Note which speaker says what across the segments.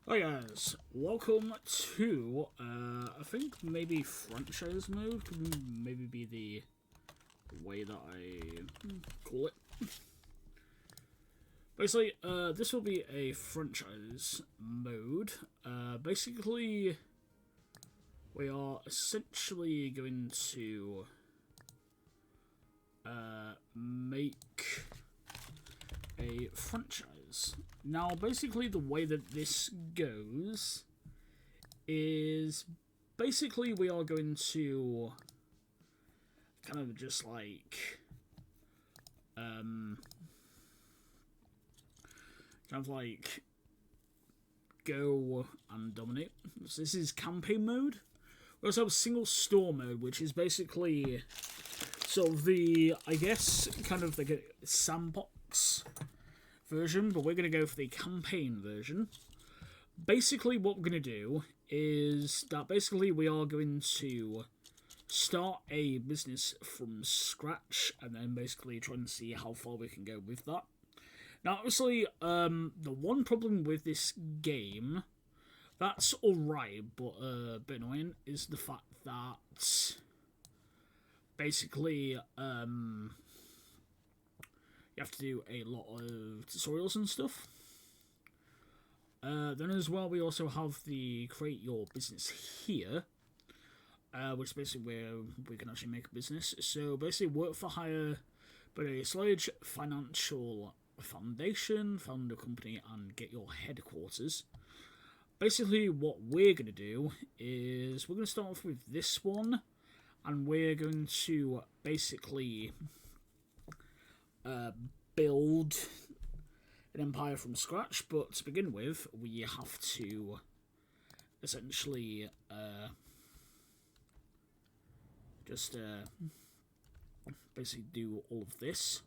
Speaker 1: Hi guys, welcome to, I think maybe franchise mode could maybe be the way that I call it. Basically, this will be a franchise mode. Basically, we are essentially going to make a franchise. Now, basically, the way that this goes is basically we are going to kind of just like go and dominate. So this is campaign mode. We also have single store mode, which is basically sort of the, I guess, kind of the sandbox version, but we're going to go for the campaign version. Basically, what we're going to do is that basically we are going to start a business from scratch and then basically try and see how far we can go with that. Now, obviously, the one problem with this game, that's alright, but a bit annoying, is the fact that basically you have to do a lot of tutorials and stuff. Then as well, we also have the create your business here, which is basically where we can actually make a business. So basically, work for hire, but a sludge financial foundation, found a company, and get your headquarters. Basically, what we're going to do is we're going to start off with this one, and we're going to basically build an empire from scratch. But to begin with, we have to essentially just basically do all of this.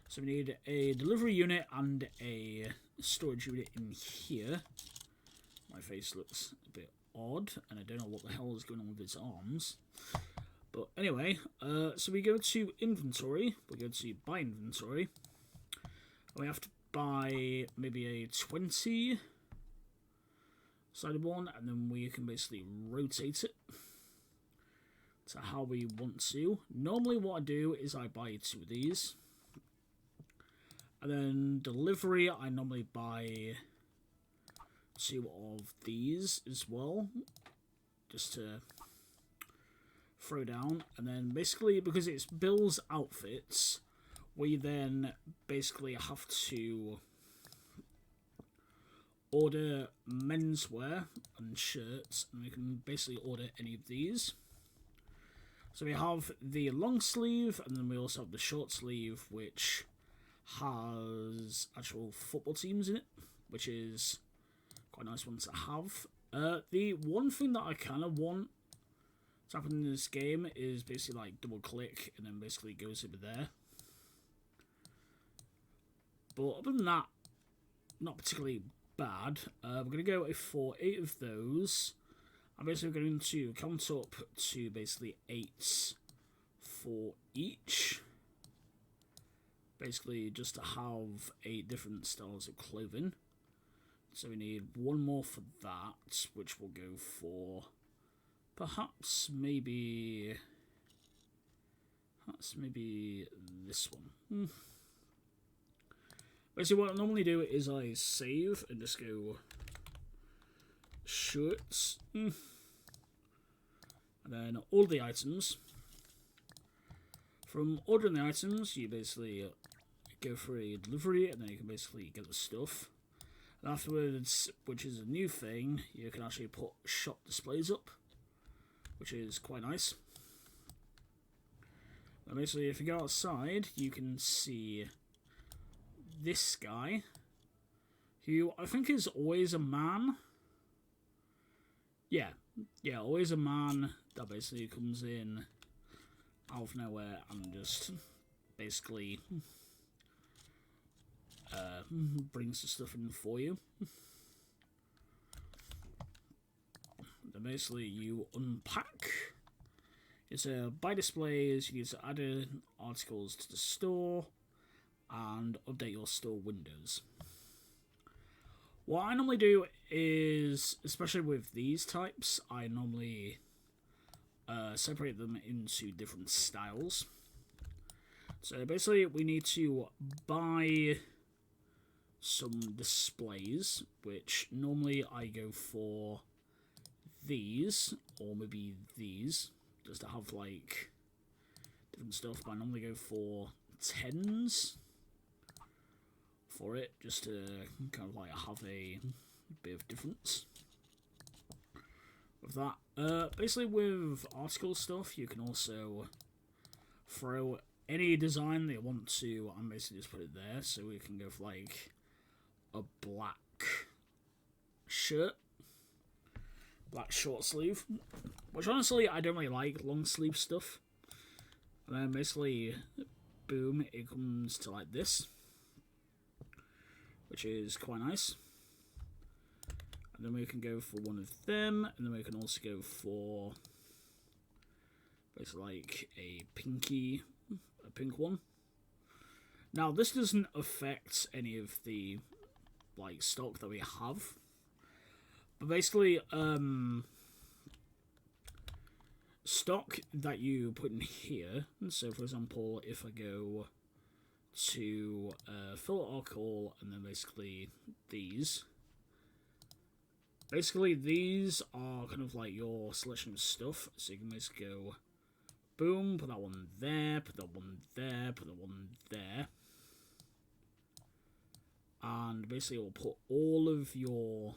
Speaker 1: So we need a delivery unit and a storage unit in here. My face looks a bit odd, and I don't know what the hell is going on with its arms. But anyway, so we go to inventory, we go to buy inventory, and we have to buy maybe a 20 sided one, and then we can basically rotate it to how we want to. Normally what I do is I buy 2 of these. And then delivery, I normally buy 2 of these as well, just to throw down. And then basically, because it's Bill's outfits, we then basically have to order menswear and shirts, and we can basically order any of these. So we have the long sleeve, and then we also have the short sleeve, which has actual football teams in it, which is quite a nice one to have. The one thing that I kind of want to happen in this game is basically like double click and then basically goes over there. But other than that, not particularly bad. We're going to go for 8 of those. I'm basically going to count up to basically 8 for each. Basically just to have 8 different styles of clothing. So we need 1 more for that, which will go for perhaps maybe this one. Basically what I normally do is I save and just go shirts, and then all the items. From ordering the items, you basically go for a delivery, and then you can basically get the stuff. And afterwards, which is a new thing, you can actually put shop displays up, which is quite nice. And basically, if you go outside, you can see this guy, who I think is always a man. Yeah, always a man that basically comes in out of nowhere and just basically brings the stuff in for you. Then basically you unpack. It's a buy displays, you need to add in articles to the store and update your store windows. What I normally do is, especially with these types, I normally separate them into different styles. So basically, we need to buy some displays, which normally I go for these, or maybe these, just to have like different stuff, but I normally go for 10s for it, just to kind of like have a bit of difference with that. Basically with article stuff, you can also throw any design that you want to, and basically just put it there, so we can go for like a black shirt, black short sleeve, which honestly I don't really like long sleeve stuff. And then basically, boom, it comes to like this, which is quite nice. And then we can go for one of them, and then we can also go for basically like a pink one. Now this doesn't affect any of the like stock that we have, but basically stock that you put in here. So for example, if I go to fillet article and then basically these are kind of like your selection of stuff, so you can just go boom, put that one there, put that one there, put that one there, and basically it will put all of your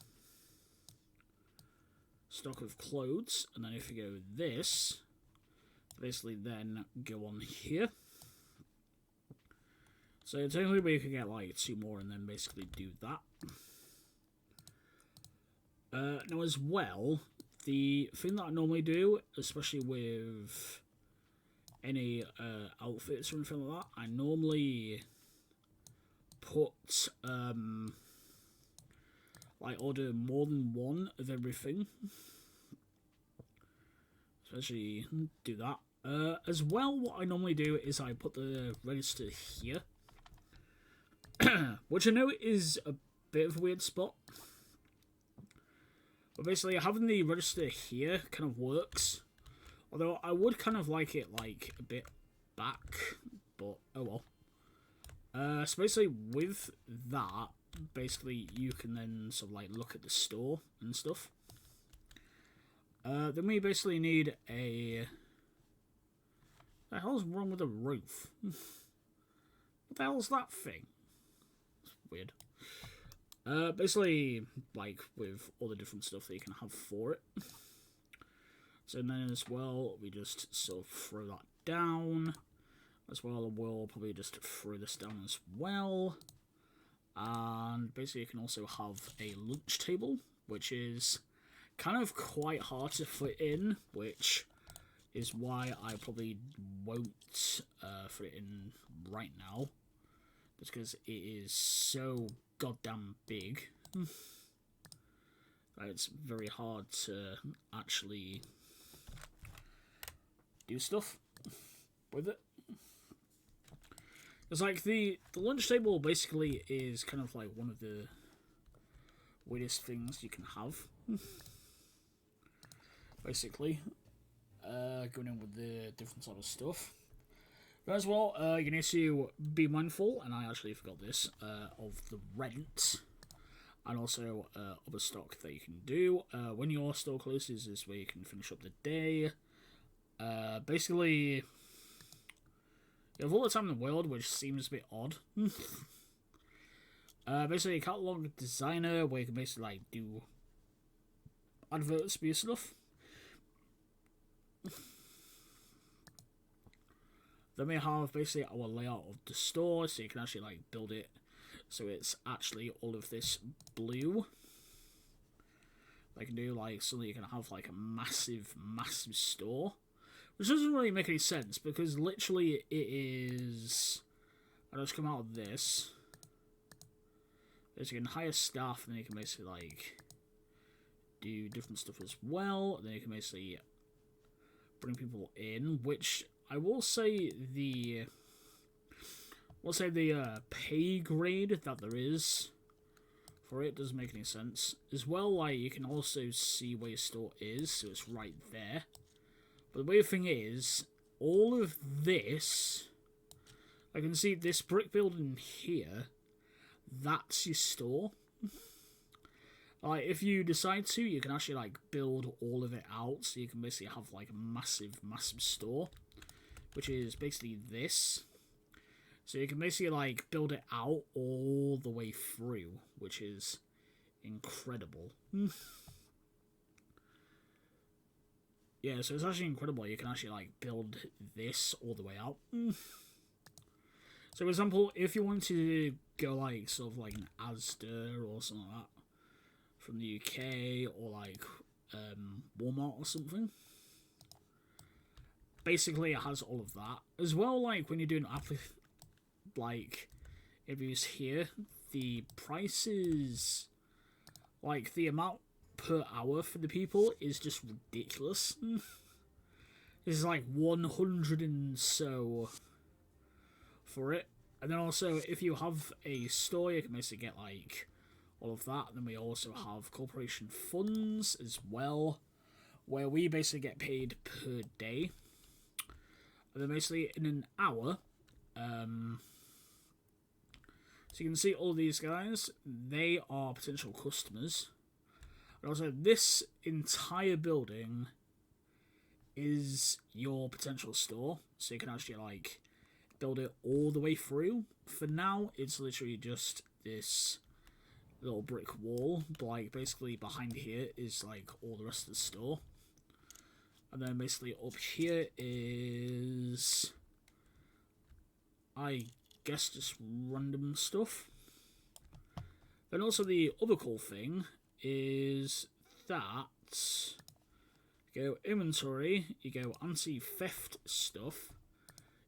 Speaker 1: stock of clothes, and then if you go this, basically then go on here. So technically we could get like 2 more and then basically do that. Now as well, the thing that I normally do, especially with any outfits or anything like that, I normally put like order more than one of everything. Especially do that. As well, what I normally do is I put the register here, which I know is a bit of a weird spot. But basically, having the register here kind of works. Although I would kind of like it like a bit back, but oh well. So basically, with that, basically you can then sort of like look at the store and stuff. Then we basically need a... What the hell's wrong with the roof? What the hell's that thing? It's weird. Basically, like, with all the different stuff that you can have for it. So then as well, we just sort of throw that down. As well, we'll probably just throw this down as well. And basically you can also have a lunch table, which is kind of quite hard to fit in, which is why I probably won't fit it in right now, just because it is so goddamn big that it's very hard to actually do stuff with it. It's like the lunch table basically is kind of like one of the weirdest things you can have. Basically, going in with the different sort of stuff. But as well, you need to be mindful, and I actually forgot this, of the rent, and also other stock that you can do. When your store closes is where you can finish up the day. Basically, you have all the time in the world, which seems a bit odd. Basically, a catalog designer, where you can basically like do adverts for your stuff. Then we have basically our layout of the store, so you can actually like build it so it's actually all of this blue. I can do like so that you can have like a massive store, which doesn't really make any sense because literally it is. I just come out of this. So you can hire staff, and then you can basically like do different stuff as well. And then you can basically bring people in, which I will say the pay grade that there is for it. Doesn't make any sense. As well, like, you can also see where your store is, so it's right there. But the weird thing is, all of this, I can see this brick building here, that's your store. Like, if you decide to, you can actually, like, build all of it out, so you can basically have, like, a massive, massive store, which is basically this. So you can basically, like, build it out all the way through, which is incredible. Yeah, so it's actually incredible. You can actually, like, build this all the way out. So, for example, if you want to go, like, sort of like an Asda or something like that from the UK, or, like, Walmart or something, basically it has all of that. As well, like, when you're doing like, if you use here, the prices, like, the amount per hour for the people is just ridiculous. It's like 100 and so for it. And then also, if you have a store, you can basically get, like, all of that. And then we also have corporation funds as well, where we basically get paid per day. And then basically in an hour, so you can see all these guys, they are potential customers. And also, this entire building is your potential store, so you can actually, like, build it all the way through. For now, it's literally just this little brick wall, but, like, basically behind here is, like, all the rest of the store. And then basically up here is, I guess, just random stuff. Then also the other cool thing is that you go inventory, you go anti-theft stuff.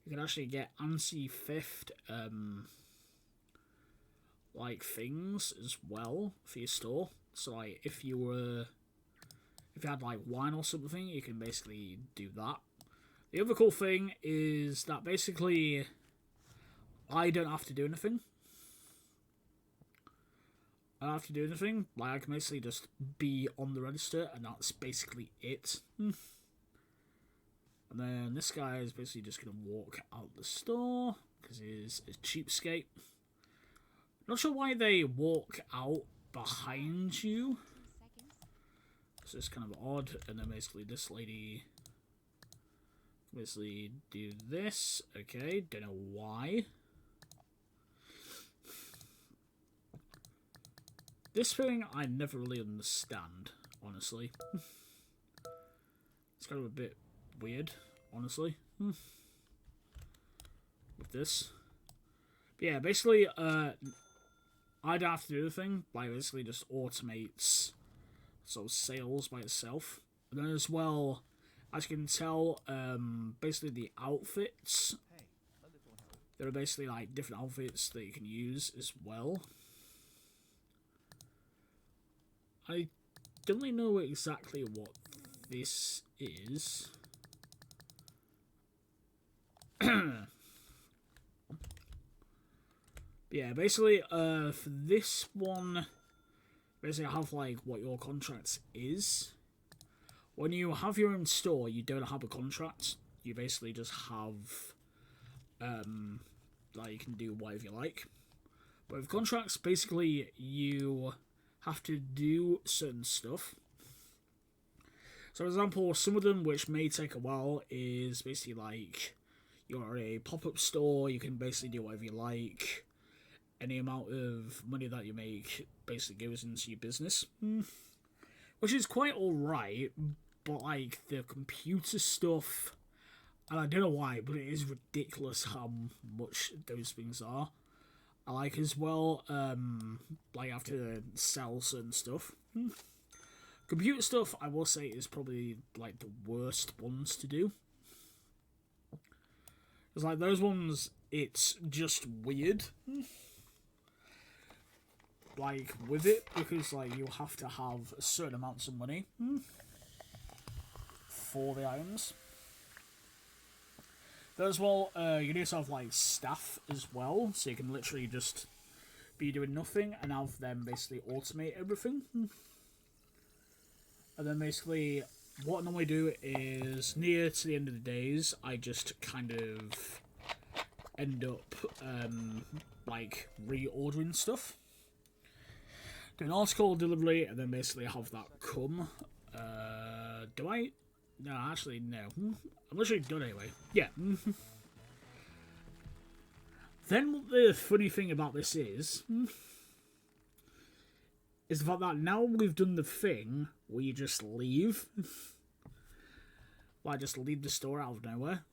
Speaker 1: You can actually get anti-theft like things as well for your store. So, like, if you had, like, wine or something, you can basically do that. The other cool thing is that basically I don't have to do anything. I don't have to do anything. Like, I can basically just be on the register, and that's basically it. And then this guy is basically just going to walk out the store, because he's a cheapskate. Not sure why they walk out behind you. So it's kind of odd. And then basically this lady basically do this. Okay, don't know why. This thing I never really understand, honestly. It's kind of a bit weird, honestly. With this. But yeah, basically, I don't have to do anything. Like, basically just automates sort of sales by itself. And then as well, as you can tell, basically the outfits, there are basically, like, different outfits that you can use as well. I don't really know exactly what this is. Yeah, basically, for this one, basically I have, like, what your contract is. When you have your own store, you don't have a contract. You basically just have, like, you can do whatever you like. But with contracts, basically, you have to do certain stuff. So, for example, some of them, which may take a while, is basically, like, you're a pop-up store, you can basically do whatever you like. Any amount of money that you make basically goes into your business. Which is quite alright, but, like, the computer stuff, and I don't know why, but it is ridiculous how much those things are. I like as well, like, I have to sell certain stuff. Computer stuff, I will say, is probably, like, the worst ones to do. It's like, those ones, it's just weird. Like, with it, because, like, you have to have certain amounts of money for the items. But as well, you need to have, like, staff as well, so you can literally just be doing nothing and have them basically automate everything. And then basically what I normally do is near to the end of the days, I just kind of end up like reordering stuff. Do an article delivery and then basically have that come. Do I? No, actually, no. I'm literally done anyway. Yeah. Then the funny thing about this is the fact that now we've done the thing where you just leave. Like, just leave the store out of nowhere.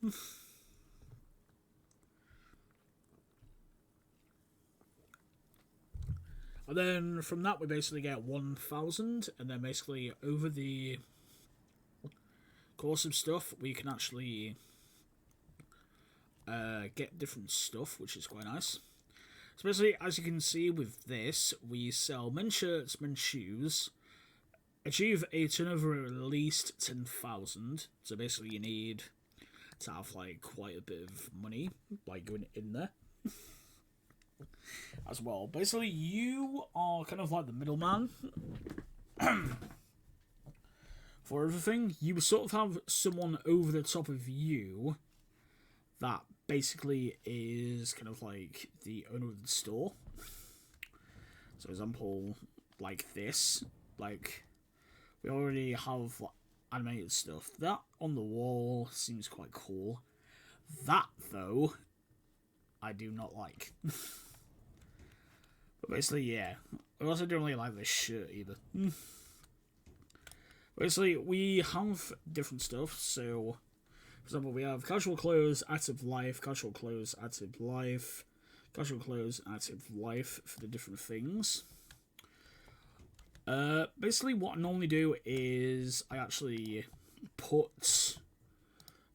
Speaker 1: And then from that we basically get 1,000, and then basically over the course of stuff we can actually get different stuff, which is quite nice. So basically, as you can see with this, we sell men's shirts, men's shoes, achieve a turnover of at least 10,000. So basically you need to have like quite a bit of money like going in there. As well. Basically, you are kind of like the middleman for everything. You sort of have someone over the top of you that basically is kind of like the owner of the store. So, for example, like this, like we already have animated stuff. That on the wall seems quite cool. That though, I do not like. But basically, yeah. I also don't really like this shirt either. Basically, we have different stuff. So, for example, we have casual clothes, active life, casual clothes, active life, casual clothes, active life for the different things. Basically, what I normally do is I actually put,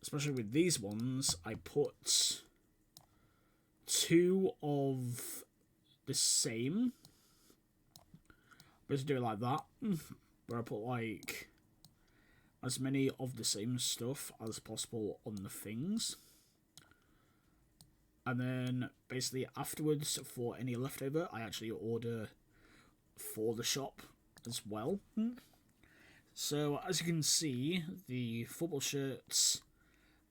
Speaker 1: especially with these ones, I put 2 of the same. Basically do it like that, where I put like as many of the same stuff as possible on the things. And then basically afterwards, for any leftover, I actually order for the shop as well. So as you can see, the football shirts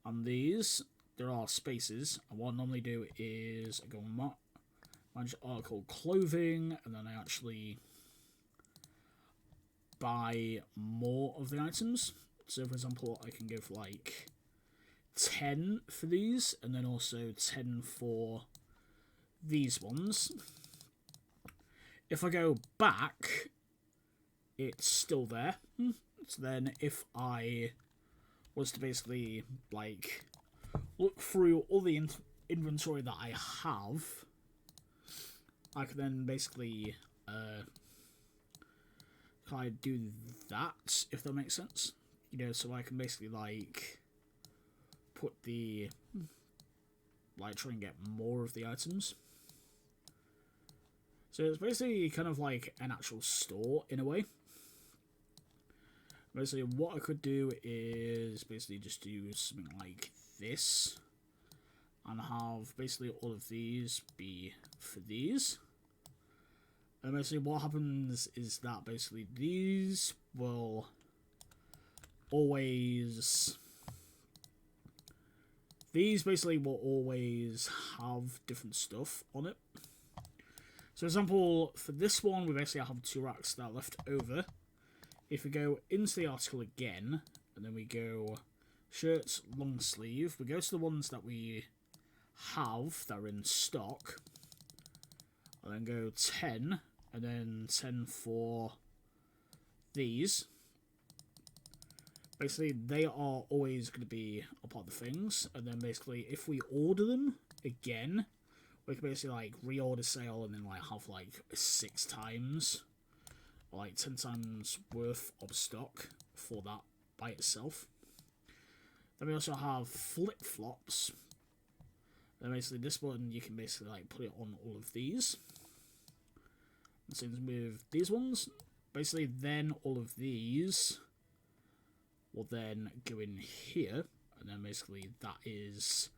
Speaker 1: and these, there are spaces, and what I normally do is I go on manage article clothing, and then I actually buy more of the items. So for example, I can go for like 10 for these, and then also 10 for these ones. If I go back, it's still there. So then if I was to basically like look through all the inventory that I have, I can then basically kind of do that, if that makes sense. You know, so I can basically like put the like try and get more of the items. So it's basically kind of like an actual store in a way. Basically, what I could do is basically just do something like this, and have basically all of these be for these. And basically what happens is that basically these will always... These basically will always have different stuff on it. So for example, for this one, we basically have 2 racks that are left over. If we go into the article again, and then we go shirts, long sleeve, we go to the ones that we have that are in stock, and then go 10, and then 10 for these. Basically, they are always going to be a part of the things, and then basically, if we order them again, we can basically like reorder sale and then like have like 6 times, or like 10 times worth of stock for that by itself. Then we also have flip-flops. Then basically this one, you can basically like put it on all of these. And same with these ones. Basically then all of these will then go in here, and then basically that is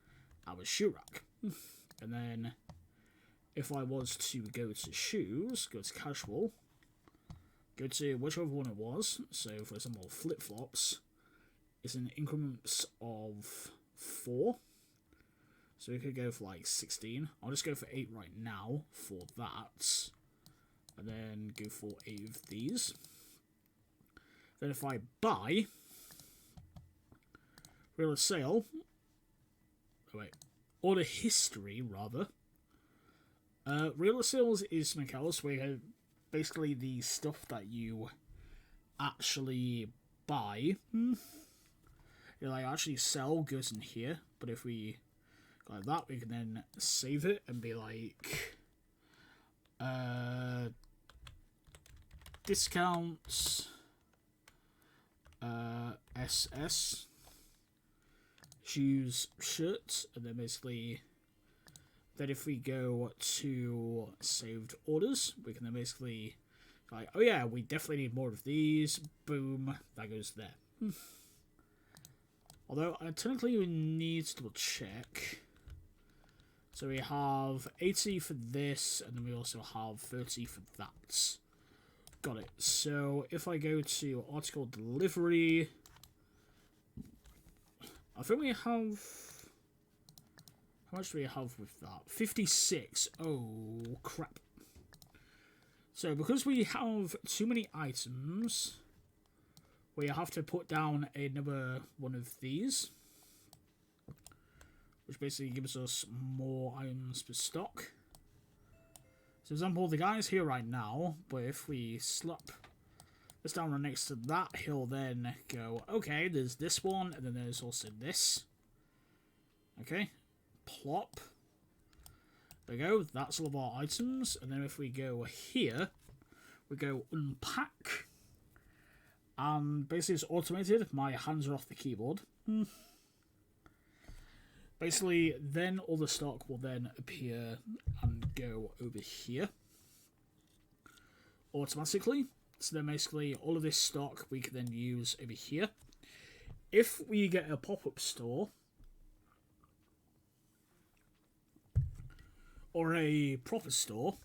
Speaker 1: our shoe rack. And then if I was to go to shoes, go to casual, go to whichever one it was, so for example flip-flops, is in increments of 4. So we could go for like 16. I'll just go for 8 right now for that. And then go for 8 of these. Then if I buy, real sale, oh wait, order history rather. Real sales is something else where basically the stuff that you actually buy, like actually sell goes in here. But if we go like that, we can then save it and be like, discounts, SS, shoes, shirts, and then basically, then if we go to saved orders, we can then basically, like, oh yeah, we definitely need more of these, boom, that goes there. Although, technically we need to double check. So we have 80 for this, and then we also have 30 for that. Got it. So if I go to article delivery, I think we have... How much do we have with that? 56. Oh, crap. So because we have too many items, we have to put down another one of these, which basically gives us more items per stock. So, for example, the guy's here right now, but if we slap this down right next to that, he'll then go, okay, there's this one, and then there's also this. Okay, plop. There we go, that's all of our items. And then if we go here, we go unpack. And basically it's automated. My hands are off the keyboard. Basically, then all the stock will then appear and go over here automatically. So then basically all of this stock we can then use over here. If we get a pop-up store or a proper store,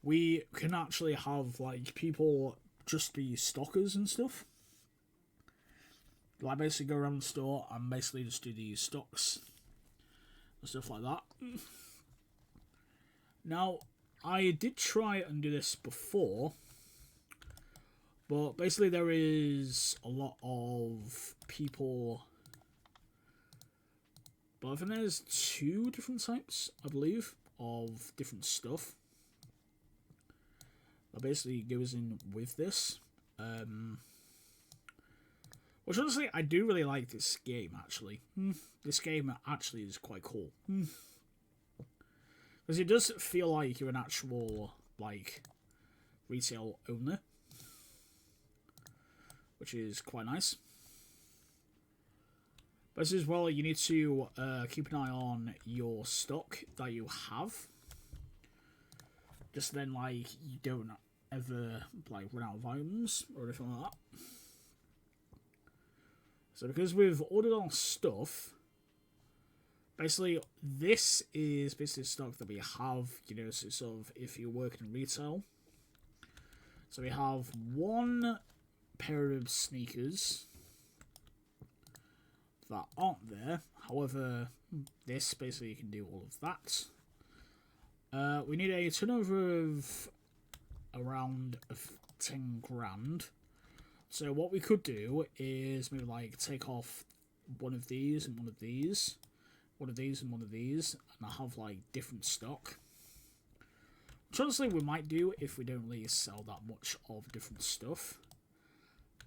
Speaker 1: we can actually have like people just be stockers and stuff. Like basically go around the store and basically just do these stocks and stuff like that. Now, I did try and do this before, but basically there is a lot of people. But I think there's 2 different types, I believe, of different stuff that basically goes in with this. Which honestly, I do really like this game, actually. This game actually is quite cool. Because it does feel like you're an actual, like, retail owner. Which is quite nice. But as well, you need to keep an eye on your stock that you have. Just then, like, you don't ever, like, run out of items or anything like that. So because we've ordered our stuff, basically this is basically stock that we have, you know, so sort of if you're working in retail. So we have 1 pair of sneakers that aren't there. However, this basically you can do all of that. We need a turnover of around 10 grand. So what we could do is maybe like take off one of these and one of these, one of these and one of these, and I'll have like different stock. Which honestly we might do if we don't really sell that much of different stuff.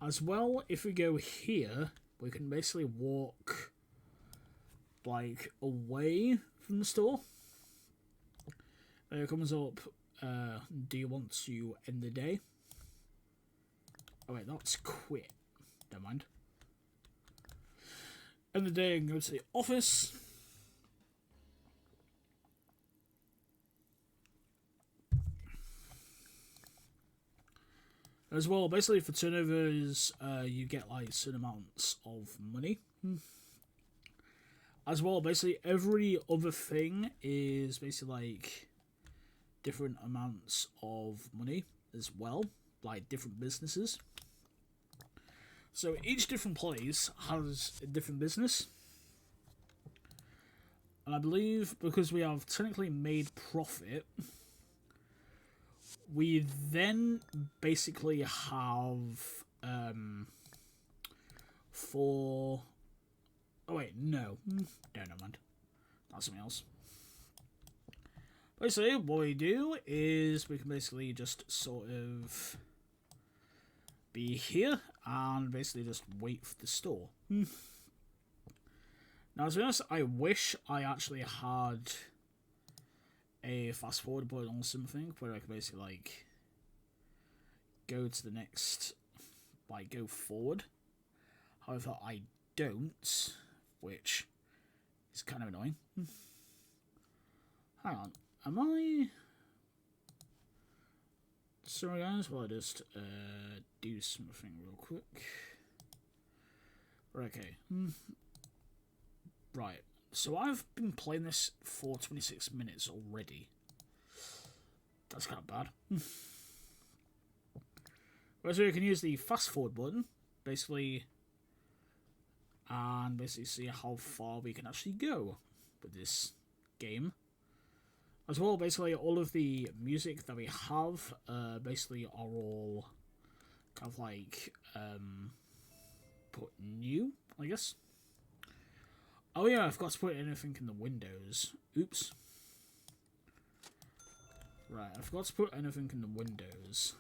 Speaker 1: As well, if we go here, we can basically walk like away from the store. It comes up, do you want to end the day? Oh wait, that's quit. Never mind. End the day and go to the office. As well, basically for turnovers, you get like certain amounts of money. as well, basically every other thing is basically like different amounts of money as well, like different businesses. So each different place has a different business. And I believe because we have technically made profit, we then basically have for... Oh wait, no. No, never mind. That's something else. Basically, what we do is we can basically just sort of be here and basically just wait for the store. Now, to be honest, I wish I actually had a fast forward button or something where I could basically like go to the next, like go forward. However, I don't, which is kind of annoying. Hang on, am I... Sorry guys, well I just do something real quick. Right, okay. Right, so I've been playing this for 26 minutes already. That's kind of bad. Right, so you can use the fast forward button, basically, and basically see how far we can actually go with this game. As well, basically, all of the music that we have, basically, are all kind of like, put new, I guess. Oh yeah, I forgot to put anything in the windows. Oops. Right, I forgot to put anything in the windows.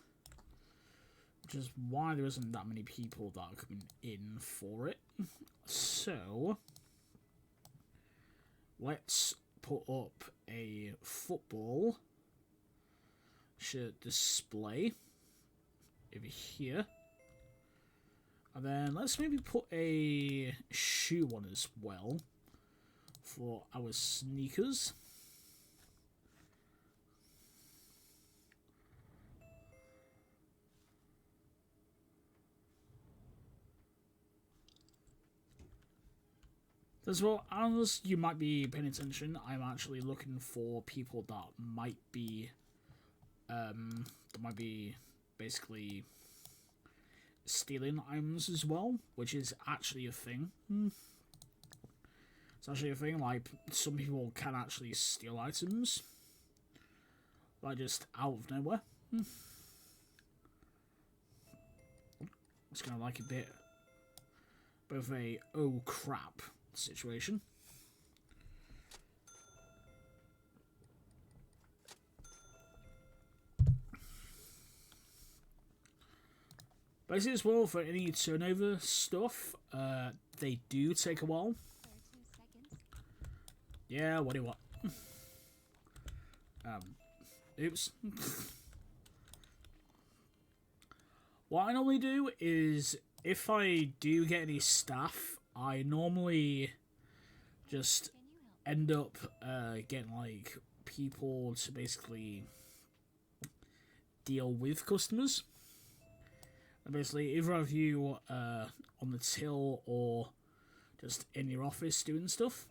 Speaker 1: Which is why there isn't that many people that are coming in for it. So, let's put up a football shirt display over here. And then let's maybe put a shoe one as well for our sneakers. As well as you might be paying attention, I'm actually looking for people that might be basically stealing items as well, which is actually a thing. It's actually a thing, like, some people can actually steal items, like, just out of nowhere. It's kind of like a bit of a oh crap situation. Basically, as well, for any turnover stuff, they do take a while. Yeah, what do you want? Oops. What I normally do is, if I do get any staff, I normally just end up getting, like, people to basically deal with customers. Basically, either of you on the till or just in your office doing stuff.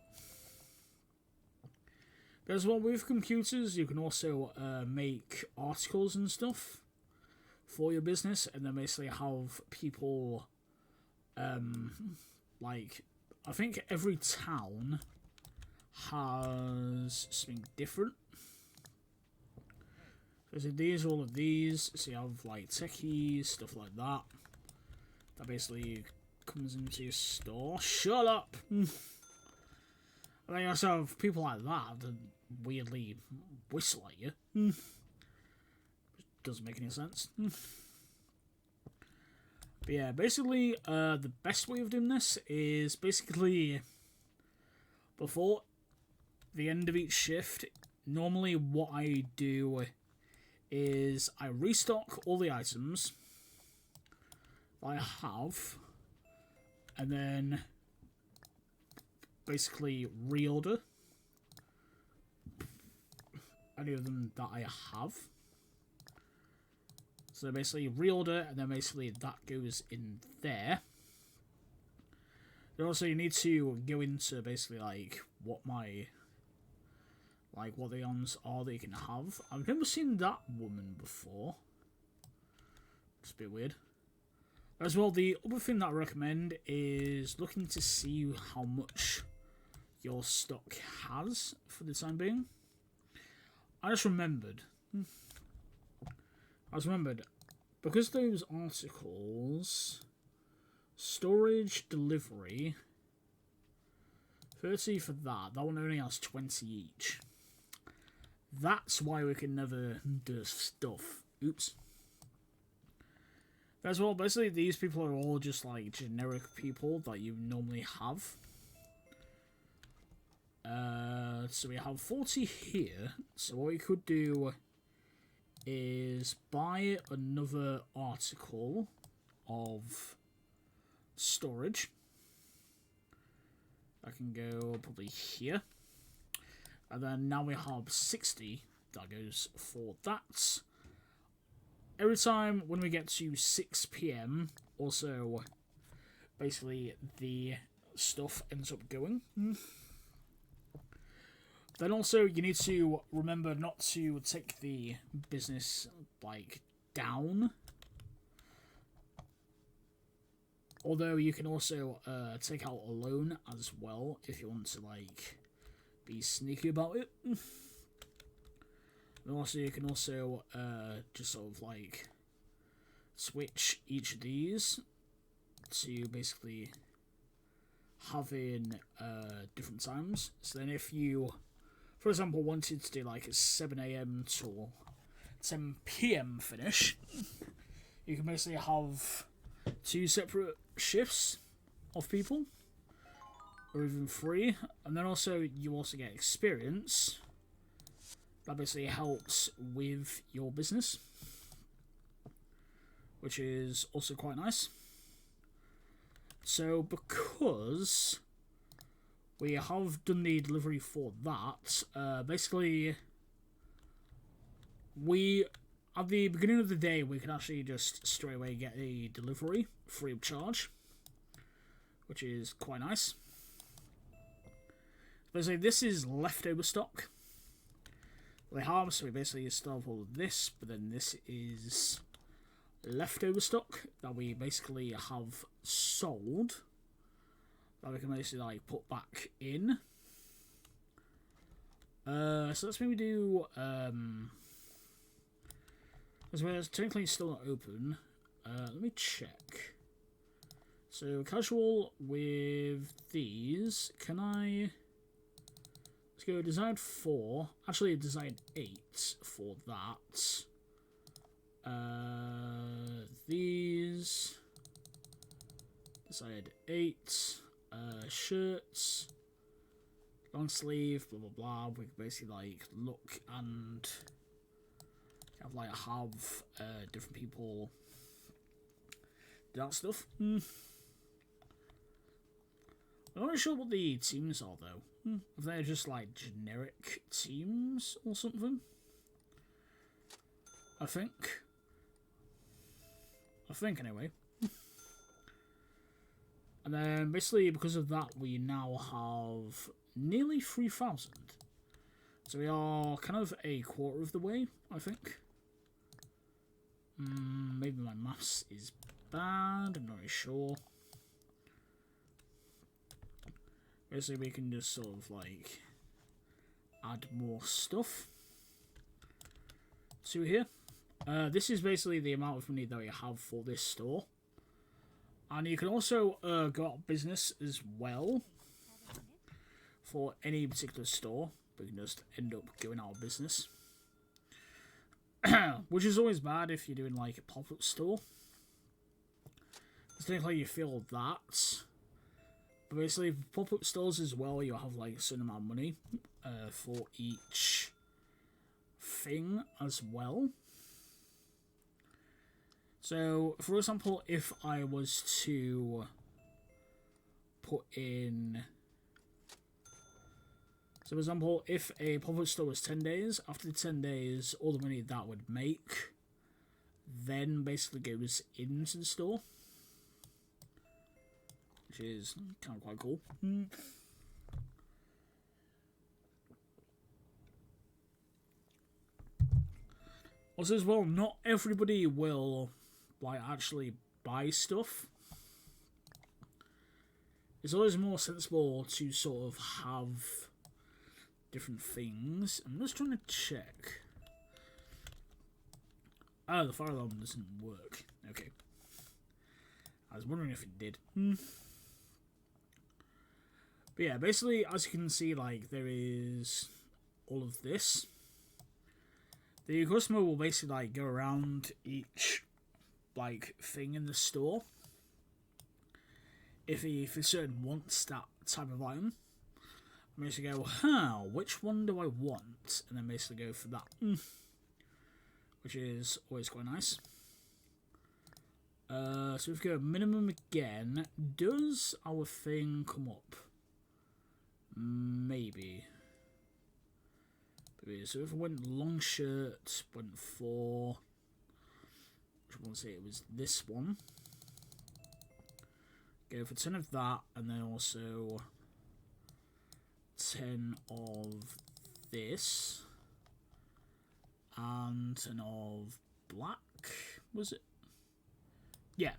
Speaker 1: But as well, with computers, you can also make articles and stuff for your business, and then basically have people, like, I think every town has something different. So these, all of these, so you have like techies, stuff like that. That basically comes into your store. Shut up! And then you also have people like that that weirdly whistle at you. Which doesn't make any sense. But yeah, basically, the best way of doing this is basically before the end of each shift, normally what I do is I restock all the items I have, and then basically reorder any of them that I have. So basically reorder, and then basically that goes in there. But also, you need to go into basically like what the items are that you can have. I've never seen that woman before. It's a bit weird. As well, the other thing that I recommend is looking to see how much your stock has for the time being. I just remembered, because those articles, storage, delivery, 30 for that one only has 20 each. That's why we can never do stuff. Oops. As well, basically these people are all just like generic people that you normally have. So we have 40 here. So what we could do is buy another article of storage. I can go probably here. And then now we have 60 that goes for that. Every time when we get to 6 PM, also, basically, the stuff ends up going. Then also, you need to remember not to take the business, like, down. Although, you can also take out a loan as well, if you want to, like, be sneaky about it. And also, you can also just sort of like switch each of these to basically having different times. So then, if you, for example, wanted to do like a 7 AM to 10 PM finish, you can basically have 2 separate shifts of people, or even 3, and then also you also get experience. That basically helps with your business, which is also quite nice. So because we have done the delivery for that, basically at the beginning of the day we can actually just straight away get a delivery free of charge, which is quite nice. Basically this is leftover stock. We have, so we basically still have all of this, but then this is leftover stock that we basically have sold, that we can basically like put back in. So let's maybe do, as well as technically still not open, let me check. So casual with these, can I... Let's go design 4. Actually, design 8 for that. These. Design 8. Shirts. Long sleeve, blah blah blah. We can basically like look and have different people do that stuff. I'm not really sure what the teams are though. If they're just like generic teams or something. I think anyway. And then basically because of that we now have nearly 3,000. So we are kind of a quarter of the way, I think. Maybe my maths is bad, I'm not really sure. Basically we can just sort of like add more stuff to here. This is basically the amount of money that we have for this store. And you can also go out of business as well for any particular store, but you can just end up going out of business. Which is always bad if you're doing like a pop-up store. It's technically you feel that. But basically, pop-up stores as well, you'll have like a certain amount of money for each thing as well. So, for example, if I was to put in... So, for example, if a pop-up store was 10 days, after the 10 days, all the money that would make then basically goes into the store. which is kind of quite cool. Also, as well, not everybody will like actually buy stuff. It's always more sensible to sort of have different things. I'm just trying to check. Oh, the fire alarm doesn't work. Okay. I was wondering if it did. But yeah, basically, as you can see, like, there is all of this. The customer will basically, like, go around each, like, thing in the store. If he for certain wants that type of item, I basically go, which one do I want? And then basically go for that. Which is always quite nice. So if we go minimum again, does our thing come up? Maybe. So if I went long shirt, went for, which one was it? It was this one. Go for 10 of that, and then also 10 of this, and 10 of black, was it? Yeah,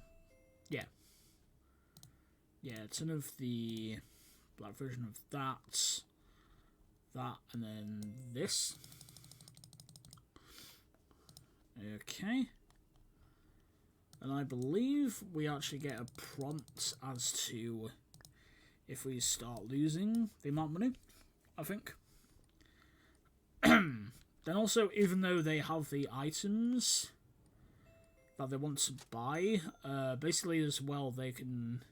Speaker 1: 10 of the black version of that, and then this. Okay. And I believe we actually get a prompt as to if we start losing the amount of money, I think. Then also, even though they have the items that they want to buy, basically as well they can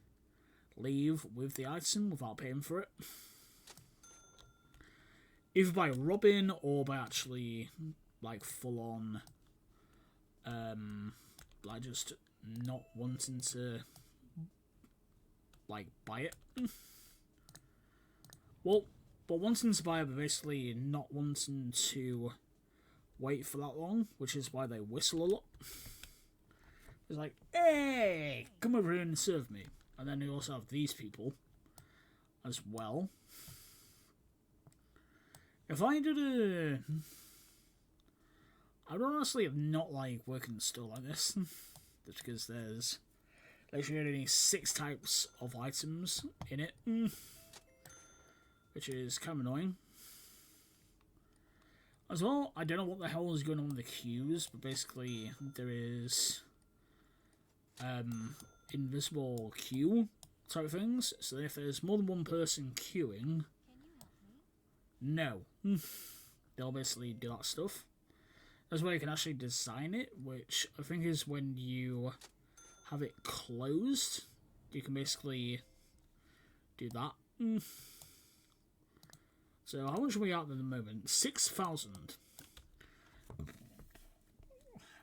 Speaker 1: leave with the item without paying for it. Either by robbing or by actually, like, full on, like, just not wanting to, like, buy it. Well, but wanting to buy it, but basically not wanting to wait for that long, which is why they whistle a lot. It's like, hey, come over here and serve me. And then you also have these people as well. If I did a... I would honestly not like working in a store like this. Just because there's literally only 6 types of items in it. Which is kind of annoying. As well, I don't know what the hell is going on with the queues, but basically there is invisible queue type things. So if there's more than one person queuing, no, they'll basically do that stuff. That's where you can actually design it, which I think is when you have it closed, you can basically do that. So how much are we at the moment? 6,000.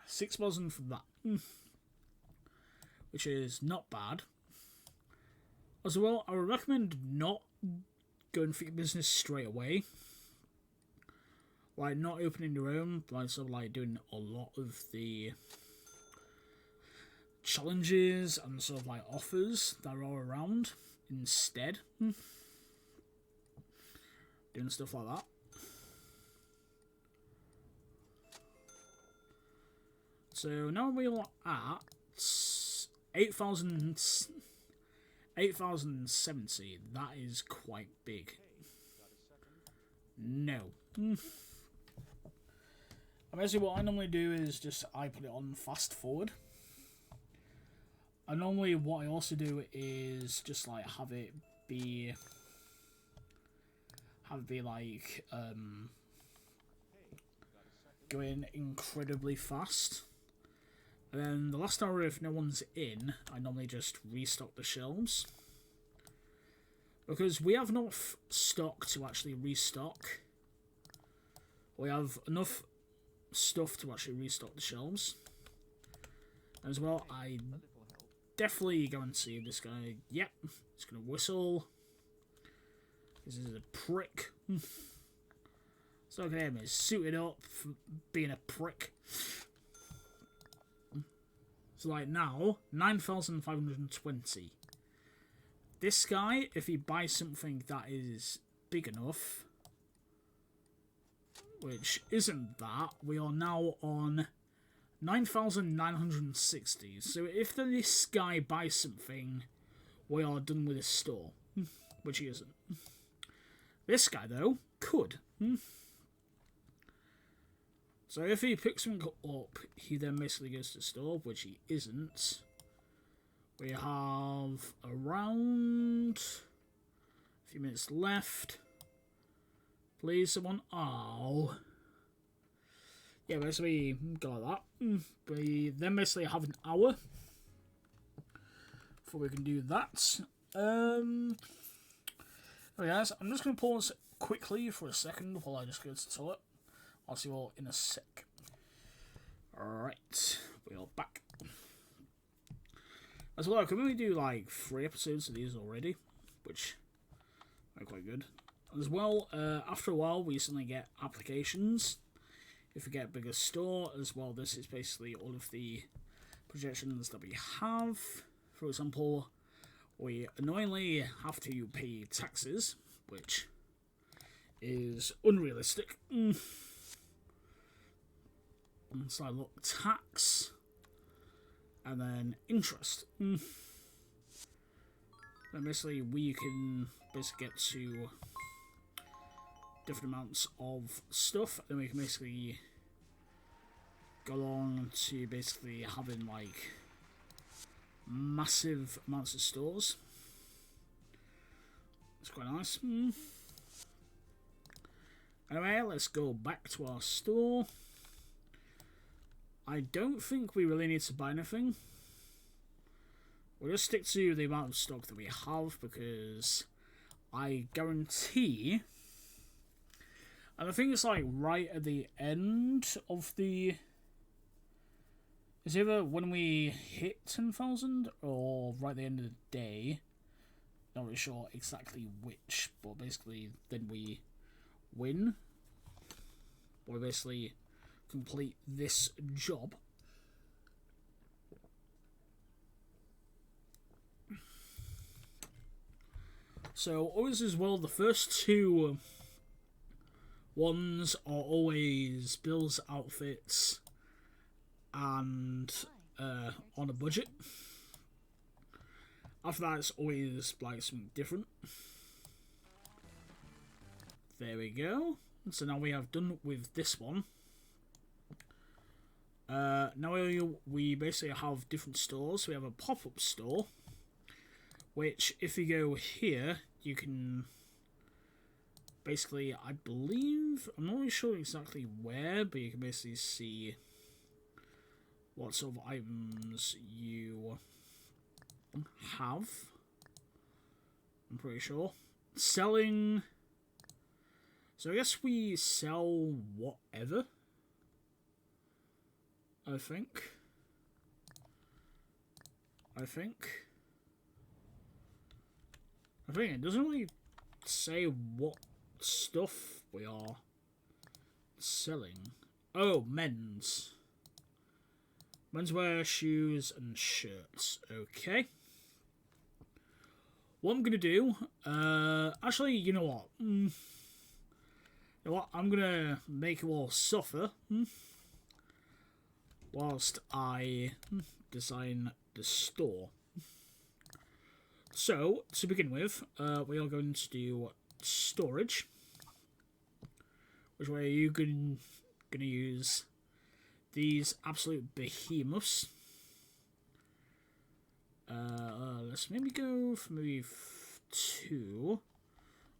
Speaker 1: 6,000 for that. Which is not bad. As well, I would recommend not going for your business straight away. Like, not opening your own, like, sort of like doing a lot of the challenges and sort of like offers that are all around instead. Doing stuff like that. So now we're at 8,070. That is quite big. No. Basically what I normally do is just I put it on fast forward. And normally what I also do is just like have it be like going incredibly fast. And then the last hour, if no one's in, I normally just restock the shelves. Because we have enough stock to actually restock. We have enough stuff to actually restock the shelves. As well, I definitely guarantee this guy, yep, he's going to whistle. This is a prick. So look at him, he's suited up for being a prick. So like now, 9,520. this guy, if he buys something that is big enough, which isn't that, we are now on 9,960. So if this guy buys something, we are done with his store, which he isn't. This guy, though, could. So if he picks something up, he then basically goes to the store, which he isn't. We have around a few minutes left. Please, someone. Oh. Yeah, basically got that. We then basically have an hour before we can do that. Okay, guys, I'm just going to pause quickly for a second while I just go to the toilet. I'll see you all in a sec. Alright, we are back. As well, can we do like 3 episodes of these already? Which are quite good. As well, after a while, we suddenly get applications. If we get a bigger store, as well, this is basically all of the projections that we have. For example, we annoyingly have to pay taxes, which is unrealistic. So I look tax, and then interest. Then basically we can basically get to different amounts of stuff, and we can basically go on to basically having like massive amounts of stores. It's quite nice. Anyway, let's go back to our store. I don't think we really need to buy anything. We'll just stick to the amount of stock that we have, because I guarantee, and I think it's like right at the end of the, it's either when we hit 10,000 or right at the end of the day. Not really sure exactly which, but basically then we win. Or basically complete this job. So always as well, the first 2 ones are always Bill's outfits and on a budget. After that, it's always like something different. There we go. So now we have done with this one. Now we basically have different stores. We have a pop-up store, which if you go here, you can basically, I believe, I'm not really sure exactly where, but you can basically see what sort of items you have. I'm pretty sure. Selling. So I guess we sell whatever. I think it doesn't really say what stuff we are selling. Oh, menswear, shoes, and shirts. Okay. What I'm gonna do? Actually, you know what? You know what? I'm gonna make you all suffer. Whilst I design the store. So, to begin with, we are going to do storage, which way you going to use these absolute behemoths. Let's maybe go for maybe 2.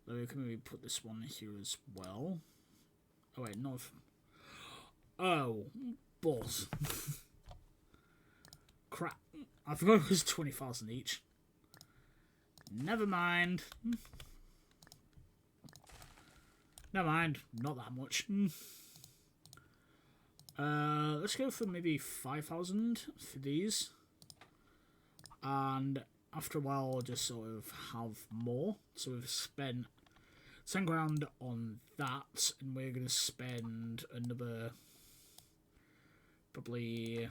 Speaker 1: Then we can maybe put this one here as well. Oh wait, no. Oh. Balls. Crap. I forgot it was 20,000 each. Never mind. Never mind. Not that much. Let's go for maybe 5,000 for these. And after a while, I'll just sort of have more. So we've spent 10 grand on that, and we're going to spend another probably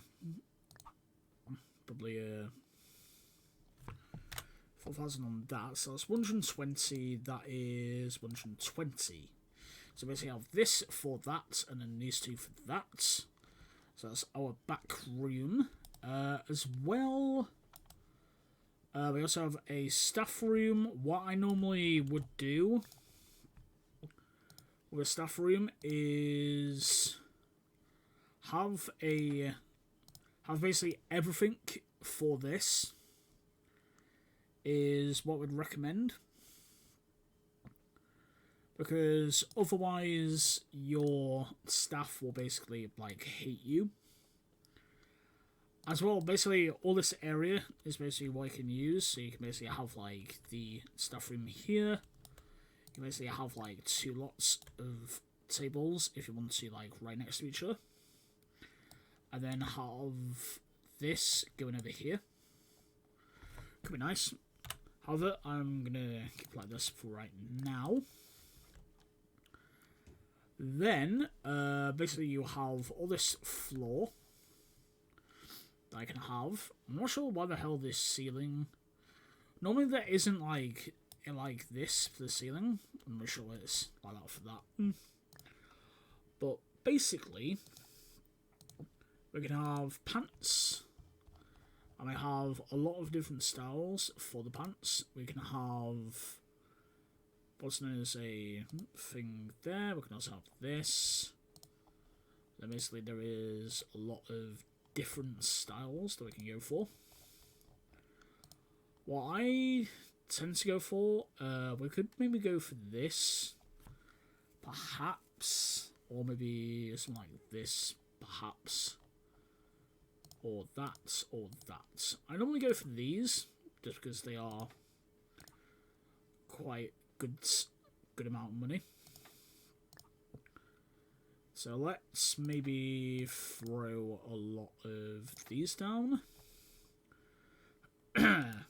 Speaker 1: 4 4,000 on that, so that's 120, that is 120. So basically I have this for that, and then these two for that. So that's our back room. As well, we also have a staff room. What I normally would do with a staff room is have basically everything for this is what we'd recommend, because otherwise your staff will basically like hate you. As well, basically all this area is basically what you can use, so you can basically have like the staff room here. You can basically have like 2 lots of tables if you want to, like right next to each other, and then have this going over here. Could be nice. However, I'm gonna keep it like this for right now. Then, basically you have all this floor that I can have. I'm not sure why the hell this ceiling... Normally there isn't like this for the ceiling. I'm not sure it's like that for that. But basically, we can have pants. And we have a lot of different styles for the pants. We can have what's known as a thing there. We can also have this. Then basically there is a lot of different styles that we can go for. What I tend to go for, we could maybe go for this, perhaps, or maybe something like this, perhaps. Or that, or that. I normally go for these, just because they are quite good amount of money. So let's maybe throw a lot of these down. And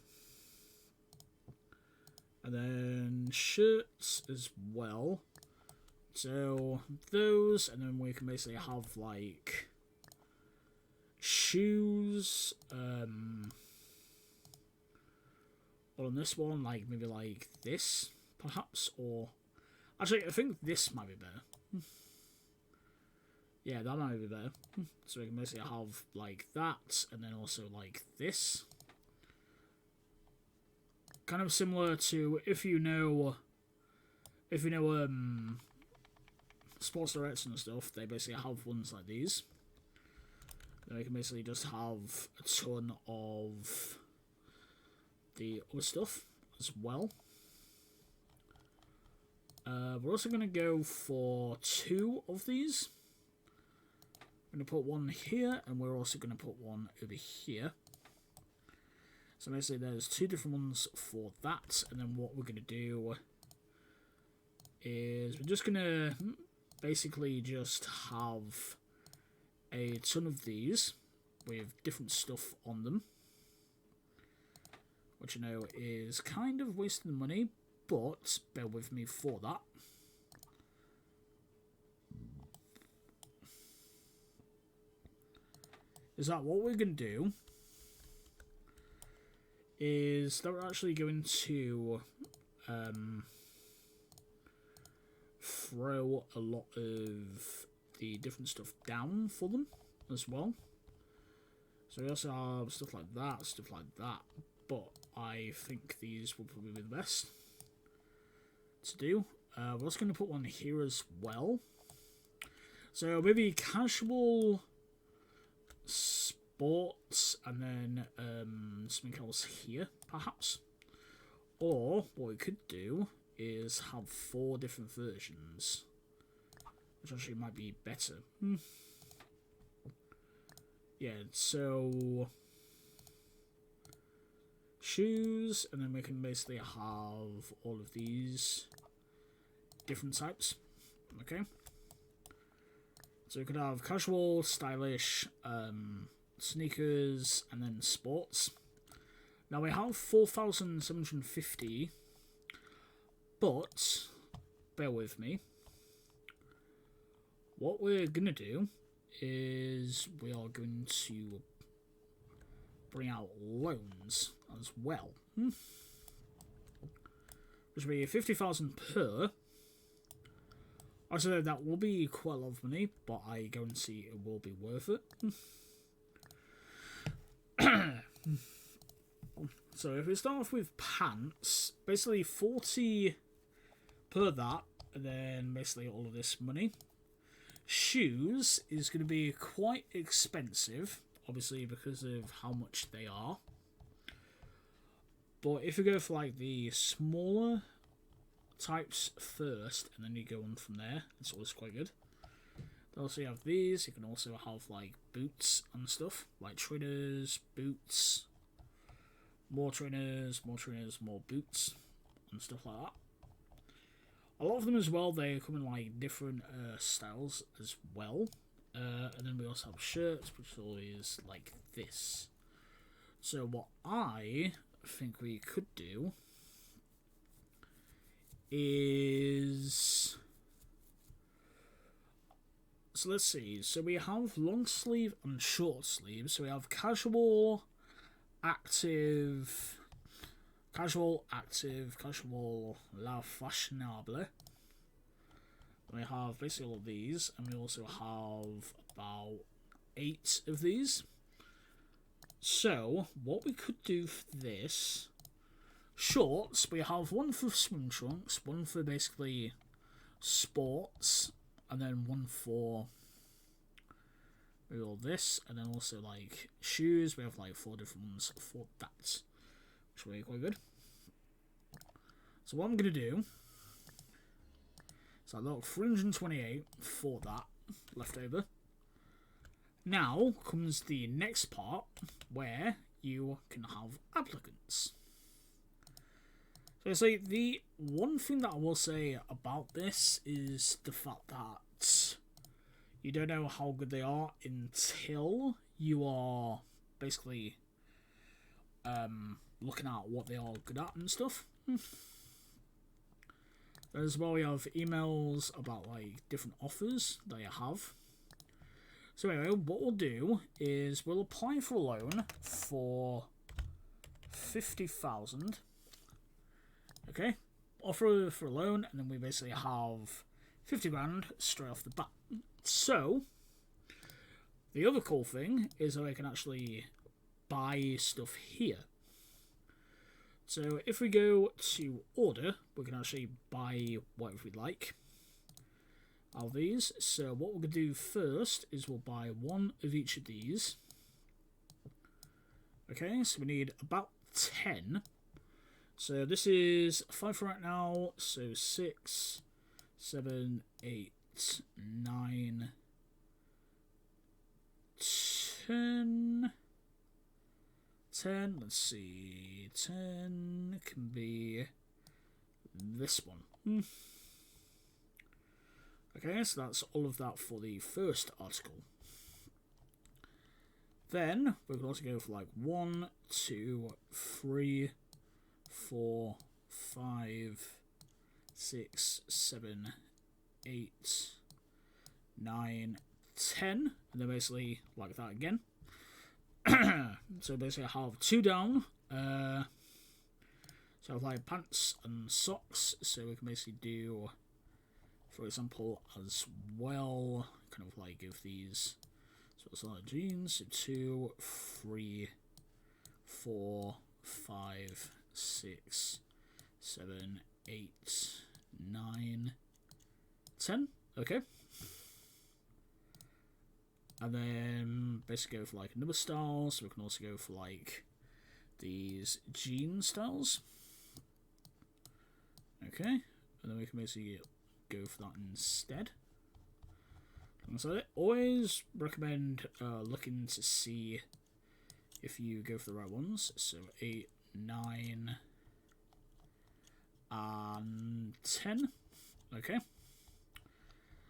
Speaker 1: then shirts as well. So those, and then we can basically have like shoes, or on this one, like maybe like this, perhaps, or actually, I think this might be better. Yeah, that might be better. So we can basically have like that, and then also like this. Kind of similar to if you know Sports Directs and stuff, they basically have ones like these. Then we can basically just have a ton of the other stuff as well. We're also going to go for 2 of these. I'm going to put one here, and we're also going to put one over here. So basically there's 2 different ones for that, and then what we're going to do is we're just going to basically just have a ton of these with different stuff on them, which I know is kind of wasting money, but bear with me for that. Is that what we're going to do is that we're actually going to throw a lot of the different stuff down for them as well. So we also have stuff like that, but I think these will probably be the best to do. We're also going to put one here as well. So maybe casual, sports, and then something else here, perhaps. Or what we could do is have 4 different versions, which actually might be better. Yeah, so shoes, and then we can basically have all of these different types. Okay. So we could have casual, stylish, sneakers, and then sports. Now we have 4,750, but bear with me. What we're gonna do is we are going to bring out loans as well. which will be 50,000 per. I said that will be quite a lot of money, but I guarantee it will be worth it. So if we start off with pants, basically 40 per that, and then basically all of this money. Shoes is going to be quite expensive, obviously because of how much they are. But if you go for like the smaller types first, and then you go on from there, it's always quite good. Also you have these, you can also have like boots and stuff, like trainers, boots, more trainers, more boots, and stuff like that. A lot of them as well, they come in like different styles as well. And then we also have shirts, which are always like this. So what I think we could do is... So let's see. So we have long sleeve and short sleeve. So we have casual, active, la fashionable. We have basically all of these, and we also have about 8 of these. So what we could do for this, shorts, we have one for swim trunks, one for basically sports, and then one for all this, and then also like shoes. We have like 4 different ones for that, which will be quite good. So what I'm gonna do, so I got 328 for that left over. Now comes the next part where you can have applicants. So say the one thing that I will say about this is the fact that you don't know how good they are until you are basically looking at what they are good at and stuff. As well, we have emails about like different offers that you have. So anyway, what we'll do is we'll apply for a loan for 50,000. Okay, offer for a loan, and then we basically have 50 grand straight off the bat. So the other cool thing is that I can actually buy stuff here. So if we go to order, we can actually buy whatever we like out of these. So what we're going to do first is we'll buy 1 of each of these. Okay, so we need about 10. So this is 5 for right now. So 6, 7, 8, 9, 10. 10, let's see, 10 can be this one. Okay, so that's all of that for the first article. Then we can also go for like 1, 2, 3, 4, 5, 6, 7, 8, 9, 10, and then basically like that again. So basically I have 2 down. So I have like pants and socks, so we can basically do, for example, as well, kind of like give these, so it's like jeans, so 2, 3, 4, 5, 6, 7, 8, 9, 10, okay. And then basically go for like another style, so we can also go for like these jean styles. Okay, and then we can basically go for that instead. So I always recommend looking to see if you go for the right ones. So 8, 9, and 10. Okay.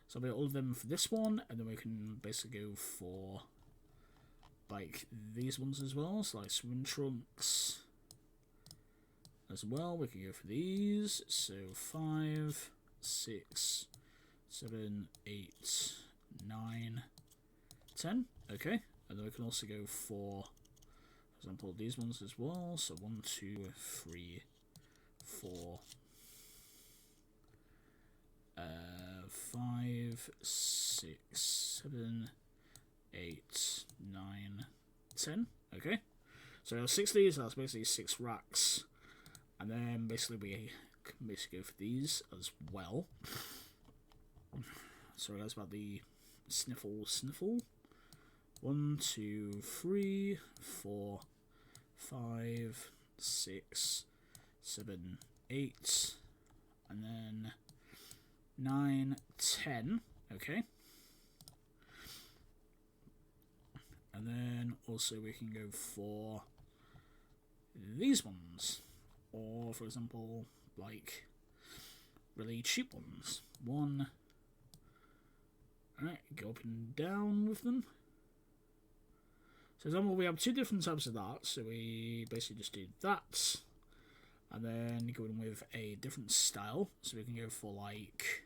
Speaker 1: So I'll be all of them for this one, and then we can basically go for like these ones as well, so like swim trunks as well. We can go for these, so 5, 6, 7, 8, 9, 10. Okay, and then we can also go for example these ones as well. So 1, 2, 3, 4, 5, 6, 7, 8, 9, 10. Okay. So there are 6 of these, that's basically 6 racks. And then basically we can basically go for these as well. Sorry guys about the sniffle. 1, 2, 3, 4, 5, 6, 7, 8, and then 9, 10. Okay. And then also we can go for these ones, or for example, like really cheap ones. 1. Alright, go up and down with them. So, for example, we have 2 different types of that, so we basically just do that, and then go in with a different style, so we can go for like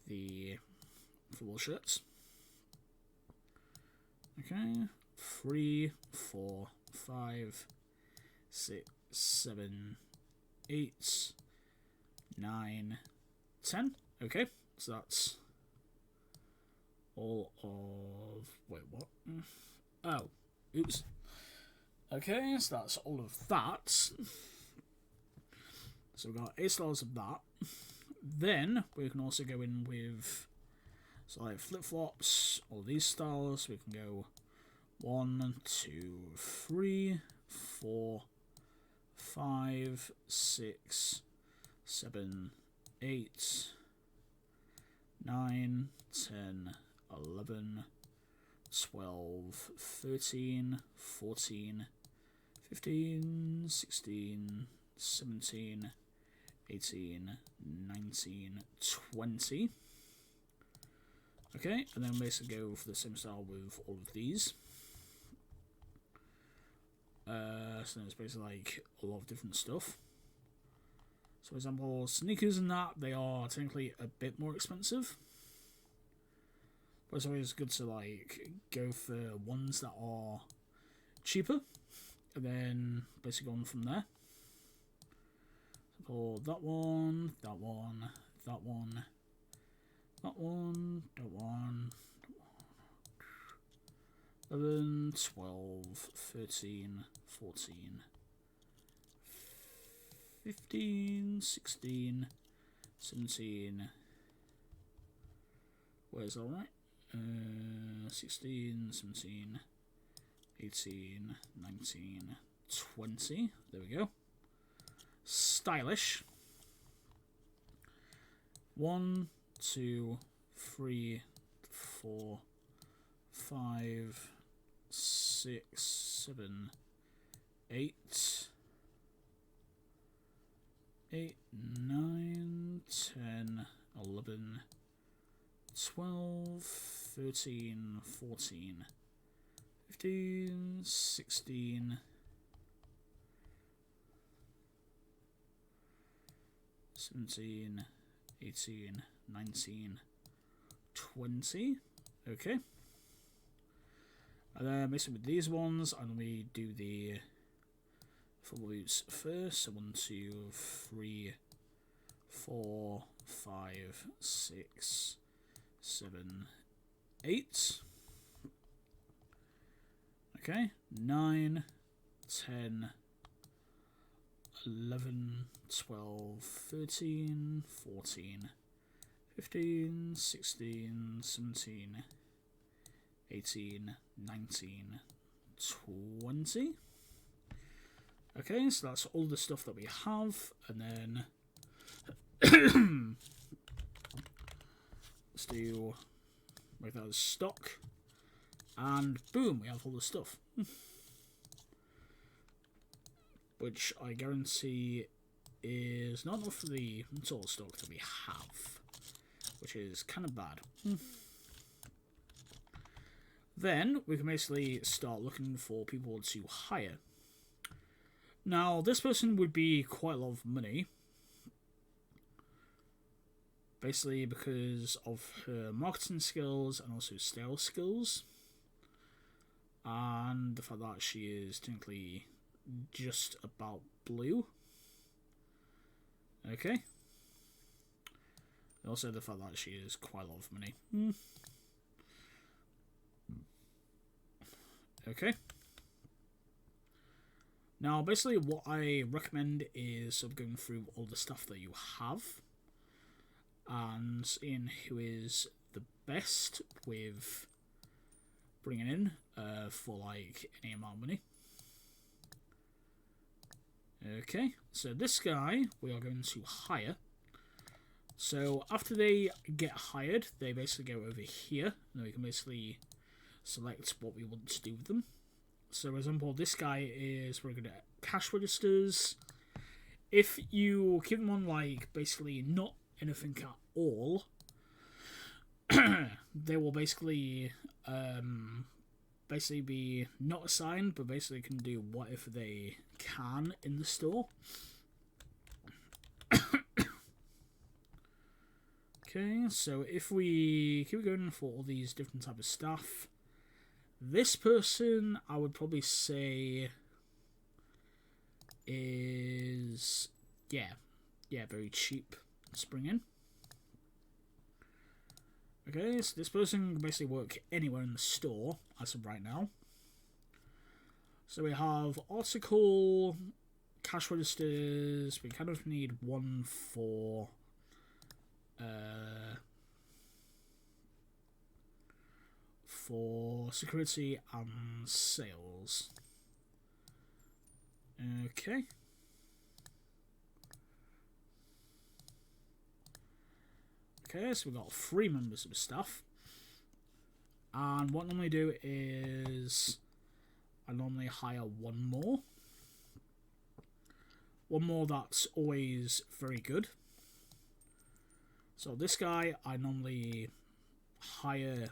Speaker 1: the football shirts. Okay, 3, 4, 5, 6, 7, 8, 9, 10. Okay, so that's all of... Wait, what? Oh, oops. Okay, so that's all of that. So we've got 8 styles of that. Then we can also go in with, so like flip-flops, all these styles. We can go 1, 2, 3, 4, 5, 6, 7, 8, 9, 10, 11, 12, 13, 14, 15, 16, 17, 18, 19, 20. Okay, and then basically go for the same style with all of these. So it's basically like a lot of different stuff. So for example, sneakers and that, they are technically a bit more expensive. But it's always good to like go for ones that are cheaper, and then basically go on from there. So that one, that one, that one, that one, that one, 11, 12, 13, 14, 15, 16, 17. Where's all right? 16, 17, 18, 19, 20. There we go. Stylish. 1, 2, 3, 4, 5, 6, 7, 8, 8, 9, 10, 11, 12, 13, 14, 15, 16, 17, 18, 19, 20. Okay. And then mixing with these ones, and we do the football boots first. So 1, 2, 3, 4, 5, 6, 7, 8. Okay, 9, 10, 11, 12, 13, 14, 15, 16, 17, 18, 19, 20. Okay, so that's all the stuff that we have, and then let's do make that as stock, and boom, we have all the stuff. Which I guarantee is not enough for the total stock that we have, which is kind of bad. Then we can basically start looking for people to hire. Now, this person would be quite a lot of money, basically because of her marketing skills and also sales skills, and the fact that she is technically just about blue. Okay. Also, the fact that she is quite a lot of money. Okay. Now, basically, what I recommend is sort of going through all the stuff that you have and seeing who is the best with bringing in for like any amount of money. Okay, so this guy we are going to hire. So after they get hired, they basically go over here, and we can basically select what we want to do with them. So, for example, this guy is very good at cash registers. If you keep them on, like, basically not anything at all, they will basically be not assigned, but basically can do whatever they can in the store. Okay, so if we keep going for all these different type of stuff, this person I would probably say is very cheap to bring in. Okay, so this person can basically work anywhere in the store as of right now. So we have article, cash registers. We kind of need one for security and sales. Okay. Okay, so we've got 3 members of staff. And what I normally do is I normally hire one more. One more that's always very good. So this guy I normally hire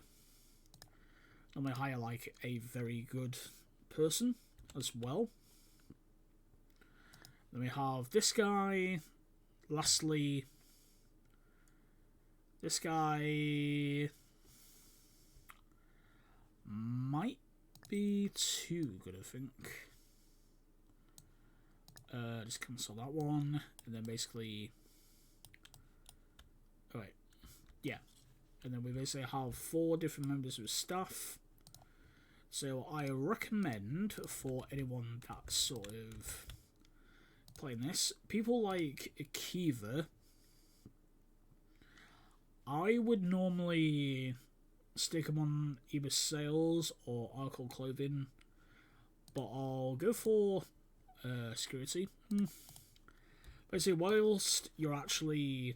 Speaker 1: like a very good person as well. Then we have this guy. Lastly, this guy might be too good, I think. Just cancel that one, and then basically, oh wait, yeah, and then we basically have 4 different members of staff. So I recommend for anyone that's sort of playing this, people like Akiva, I would normally stick them on either sales or article clothing, but I'll go for security. Basically, whilst you're actually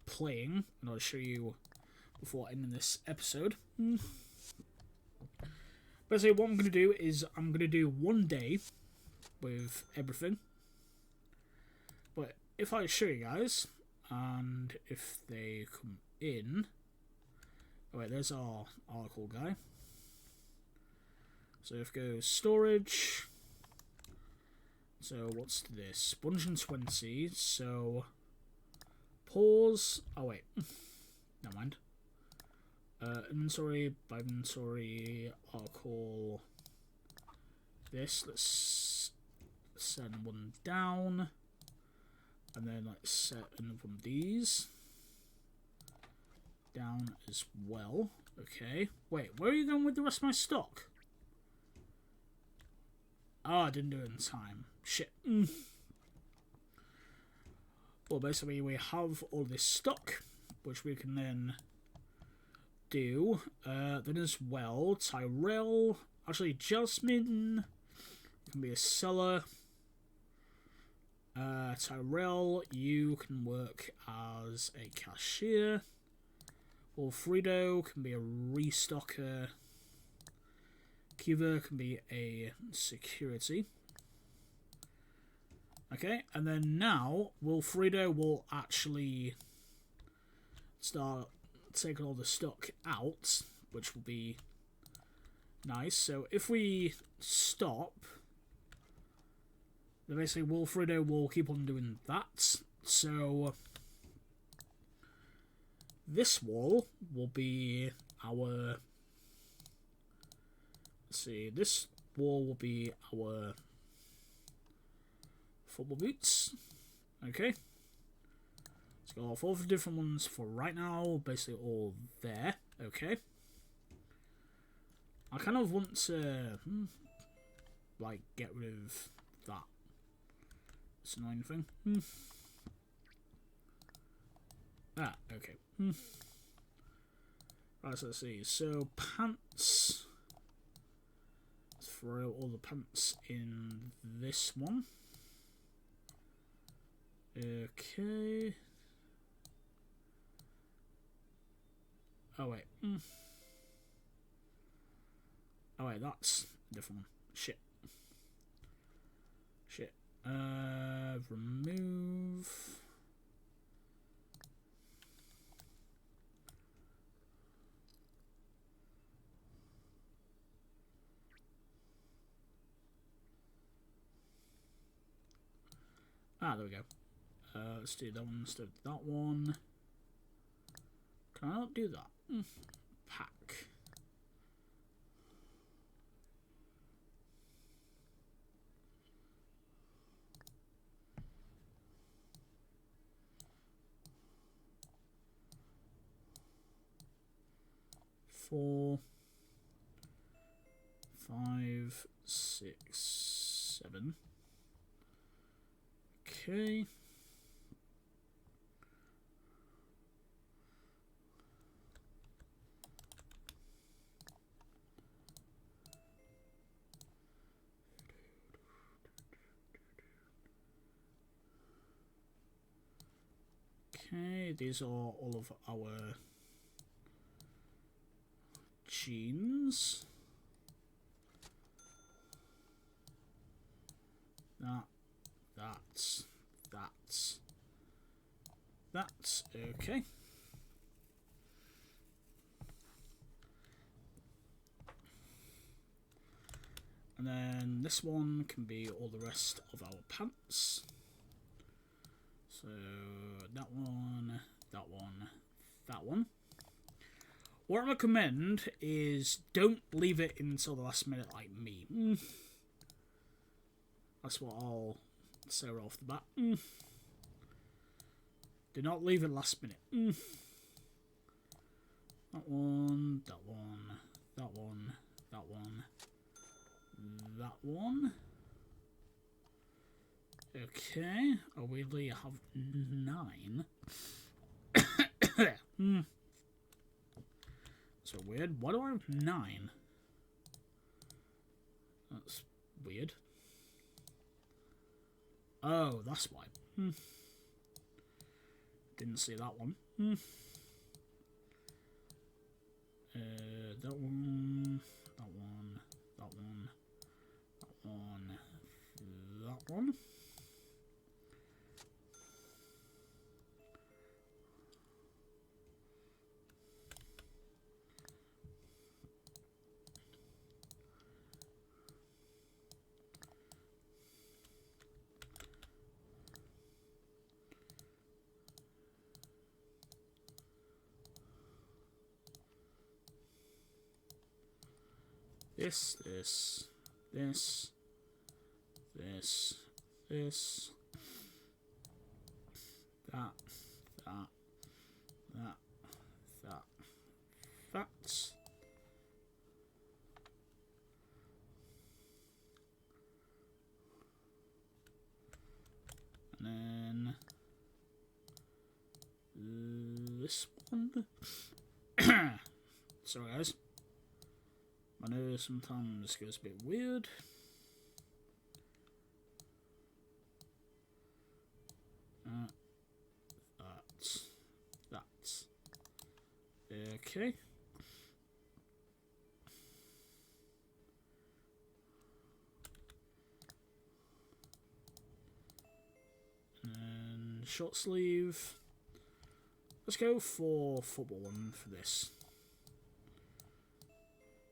Speaker 1: playing, and I'll show you before ending this episode. Basically, what I'm going to do is I'm going to do 1 day with everything. But if I show you guys, and if they come in, oh wait, there's our article guy. So if we go storage, so what's this? 120. So pause. Oh wait, never mind. Inventory by inventory. I'll call this. Let's send one down, and then let's set another one of these down as well. Okay. Wait, where are you going with the rest of my stock? Oh, I didn't do it in time. Shit. Well, basically, we have all this stock, which we can then do. Then as well, Tyrell. Actually, Jasmine can be a seller. Tyrell, you can work as a cashier. Wilfredo can be a restocker. Kiva can be a security. Okay, and then now Wilfredo will actually start taking all the stock out, which will be nice. So if we stop, then basically Wilfredo will keep on doing that. So this wall will be our, let's see, this wall will be our football boots. Okay. Let's go off all the different ones for right now. Basically all there. Okay. I kind of want to, like, get rid of that. It's an annoying thing. Ah, okay. Right, so let's see. So, pants. Let's throw all the pants in this one. Okay. Oh, wait. Oh, wait, that's a different one. Shit. Shit. Remove. Ah, there we go. Let's do that one instead of that one. Can I not do that? Pack. Four, 5, 6, 7. Okay. Okay, these are all of our jeans. That's okay. And then this one can be all the rest of our pants. So that one, that one, that one. What I recommend is don't leave it until the last minute like me. That's what I'll say right off the bat. Do not leave it last minute. That one, that one, that one, that one, that one. Okay, I weirdly have 9. So weird. Why do I have 9? That's weird. Oh, that's why. Didn't see that one. That one, that one, that one, that one, that one. This, that, that. And then this one. Sorry guys. I know sometimes this goes a bit weird. That's okay. And short sleeve. Let's go for football one for this.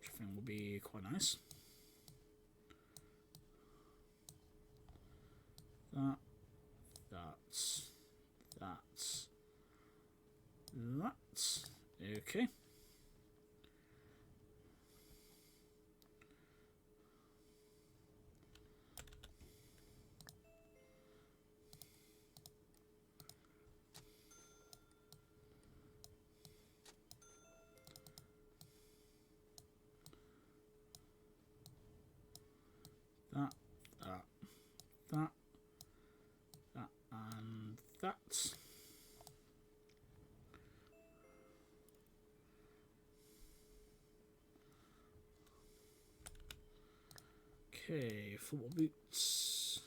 Speaker 1: Which I think will be quite nice. That's okay. that. Okay, football boots.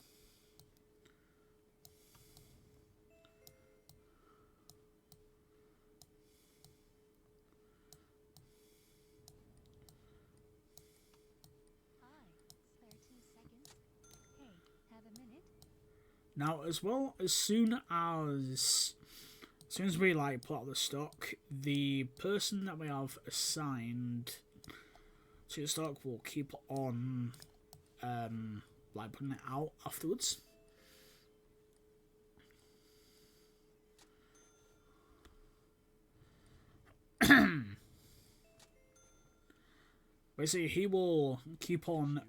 Speaker 1: Now, as well, as soon as we like put out the stock, the person that we have assigned to the stock will keep on like putting it out afterwards. Basically, he will keep on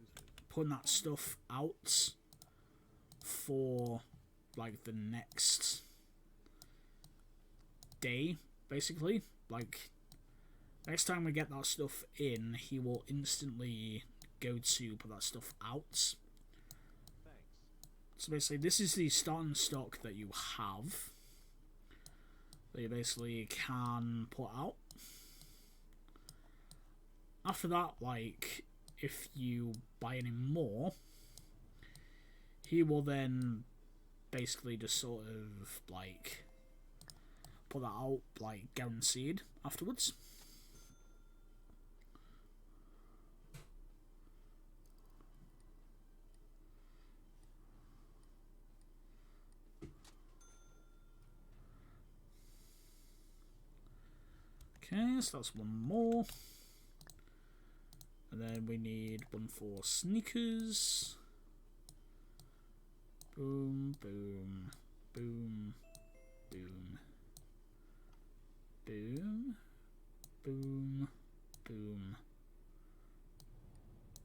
Speaker 1: putting that stuff out for like the next day, basically. Like, next time we get that stuff in, he will instantly go to put that stuff out. So basically, this is the starting stock that you have, that you basically can put out. After that, like, if you buy any more, he will then basically just sort of like put that out like guaranteed afterwards. Okay, so that's one more. And then we need one for sneakers. Boom, boom, boom, boom, boom, boom, boom,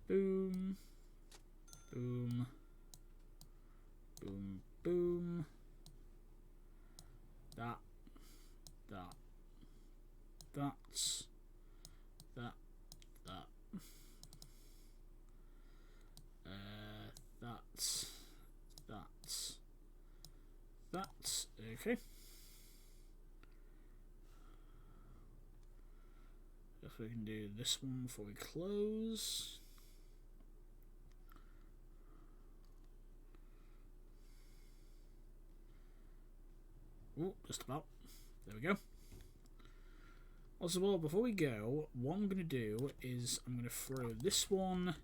Speaker 1: boom, boom, boom, boom. That, that, that's, that, that, that's okay. If we can do this one before we close. Oh, just about. There we go. Also, well, before we go, what I'm going to do is I'm going to throw this one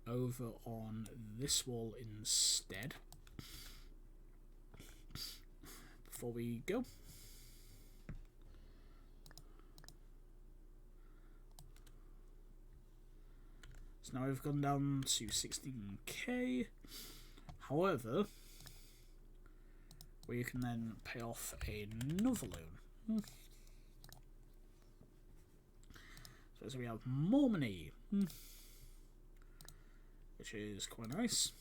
Speaker 1: over on this wall instead. Before we go. So now we've gone down to 16k. However, we can then pay off another loan. So we have more money, which is quite nice.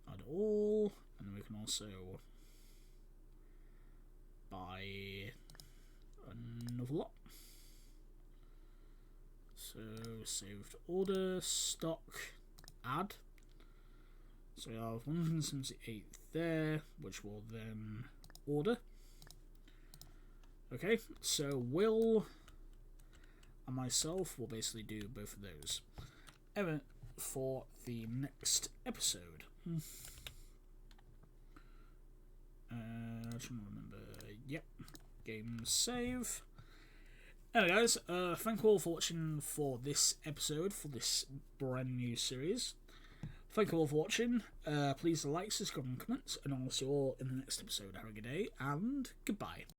Speaker 1: Add all, and we can also buy another lot. So saved order, stock, add. So we have 178 there, which will then order. Okay, so Will and myself will basically do both of those for the next episode. I don't remember. Yep, game save. Anyway, guys, thank you all for watching for this episode, for this brand new series. Thank you all for watching. Please like, subscribe, and comment, and I'll see you all in the next episode. Have a good day, and goodbye.